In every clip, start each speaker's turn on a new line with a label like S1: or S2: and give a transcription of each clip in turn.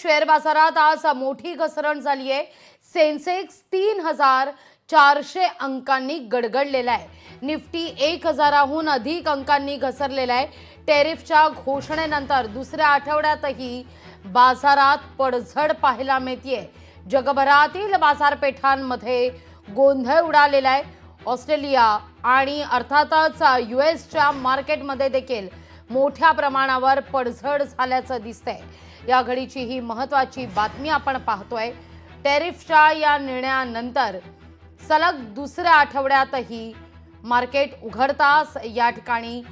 S1: Share बाजारात आज मोठी घसरण झाली आहे। सेन्सेक्स 3400 अंकांनी गडगडलेला आहे। निफ्टी 1000हून अधिक अंकांनी घसरलेला आहे। टॅरिफच्या घोषणेनंतर दुसऱ्या आठवड्यातही बाजारात पडझड पाहायला मिळते। जगभरातील बाजारपेठांमध्ये गोंधळ उडालेला आहे। ऑस्ट्रेलिया आणि अर्थातच यूएसच्या मार्केटमध्ये देखील मोठ्या प्रमाणावर पडझड झाल्याचं दिसतंय। या घडीची ही महत्त्वाची बातमी आपण पाहतोय। टॅरिफच्या या निर्णयानंतर सलग दुसऱ्या आठवड्यातही मार्केट उघडताच या ठिकाणी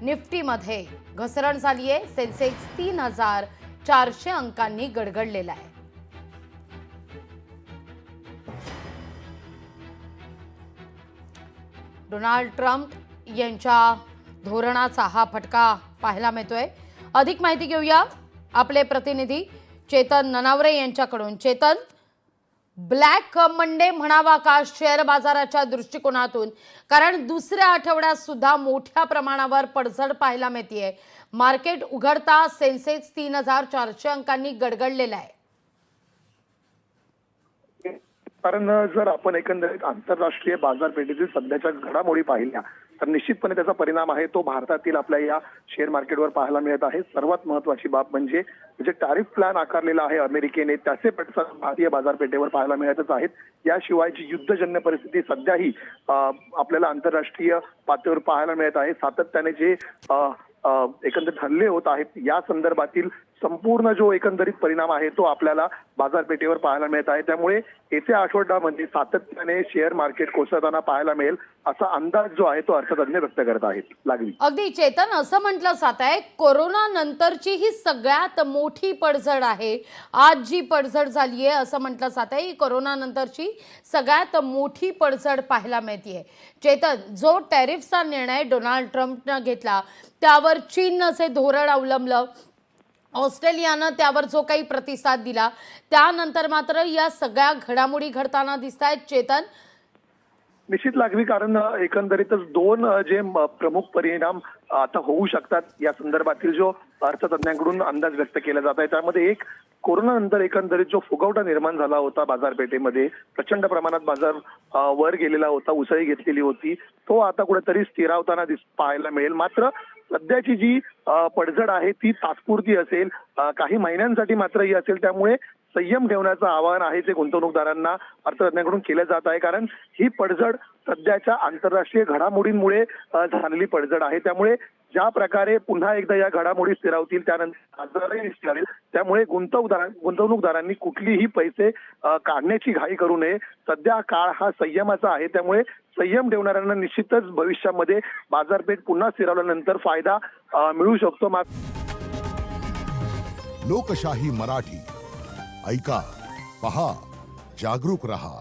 S1: निफ्टीमध्ये घसरण झाली आहे। सेन्सेक्स 3400 अंकांनी गडगडलेला आहे। डोनाल्ड ट्रम्प यांच्या धोरणाचा हा फटका पाहायला मिळतोय। अधिक माहिती घेऊया आपले प्रतिनिधी चेतन ननावरे यांच्याकडून। चेतन, ब्लॅक मंडे म्हणावा का शेअर बाजाराच्या दृष्टिकोनातून? कारण दुसऱ्या आठवड्यात सुद्धा मोठ्या प्रमाणावर पडझड पाहायला मिळते। मार्केट उघडता सेन्सेक्स 3400 अंकांनी गडगडलेला आहे।
S2: कारण जर आपण एकंदरीत आंतरराष्ट्रीय बाजारपेठेतील सध्याच्या घडामोडी पाहिल्या तर निश्चितपणे त्याचा परिणाम आहे तो भारतातील आपल्या या शेअर मार्केटवर पाहायला मिळत आहे। सर्वात महत्त्वाची बाब म्हणजे जे टॅरिफ प्लॅन आकारलेला आहे अमेरिकेने, त्याचे पडसाद भारतीय बाजारपेठेवर पाहायला मिळतच आहेत। याशिवाय जी युद्धजन्य परिस्थिती सध्याही आपल्याला आंतरराष्ट्रीय पातळीवर पाहायला मिळत आहे। सातत्याने जे एकंदरीत हल्ले होत आहेत या संदर्भातील संपूर्ण जो एकंदरीत परिणाम आहे तो आपल्याला बाजारपेठेवर पाहायला मिळत आहे। त्यामुळे येत्या आठवड्यामध्ये सातत्याने शेअर मार्केट कोसळताना पाहायला मिळेल असा अंदाज जो आहे तो अर्थतज्ञ व्यक्त करत आहेत। लागली
S1: अगदी चेतन, असं म्हटलं जात आहे कोरोना नंतरची ही सगळ्यात मोठी पडझड आहे। आज जी पडझड झाली आहे असं म्हटलं जात आहे कोरोना नंतरची सगळ्यात मोठी पडझड पाहायला मिळते। चेतन, जो टॅरिफचा निर्णय डोनाल्ड ट्रम्पने घेतला त्यावर चीनने जे धोरण अवलंबलं, ऑस्ट्रेलियानं त्यावर जो काही प्रतिसाद दिला, त्यानंतर मात्र या सगळ्या घडामोडी घडताना दिसत आहेत। चेतन,
S2: निश्चित लागवी, कारण एकंदरीतच दोन जे प्रमुख परिणाम आता होऊ शकतात या संदर्भातील जो अर्थतज्ञांकडून अंदाज व्यक्त केला जात आहे त्यामध्ये एक, कोरोना नंतर एकंदरीत जो फुगवटा निर्माण झाला होता बाजारपेठेमध्ये, प्रचंड प्रमाणात बाजार वर गेलेला होता, उसळी घेतलेली होती, तो आता कुठेतरी स्थिरावताना पाहायला मिळेल। मात्र सध्याची जी पडझड आहे ती तात्पुरती असेल, काही महिन्यांसाठी मात्र ही असेल। त्यामुळे संयम ठेवण्याचं आवाहन आहे जे गुंतवणूकदारांना अर्थतज्ञांकडून केलं जात आहे। कारण ही पडझड सध्याच्या आंतरराष्ट्रीय घडामोडींमुळे झालेली पडझड आहे। त्यामुळे ज्या प्रकारे पुन्हा एकदा या घडामोडी स्थिरावतील त्यानंतर बाजारही स्थिरावेल। त्यामुळे गुंतवणूकदारांनी कुठलीही पैसे काढण्याची घाई करू नये। सध्या काळ हा संयमाचा आहे, त्यामुळे संयम ठेवणाऱ्यांना निश्चितच भविष्यामध्ये बाजारपेठ पुन्हा स्थिरावल्यानंतर फायदा मिळू शकतो।
S3: लोकशाही मराठी ऐका, पहा, जागरूक रहा।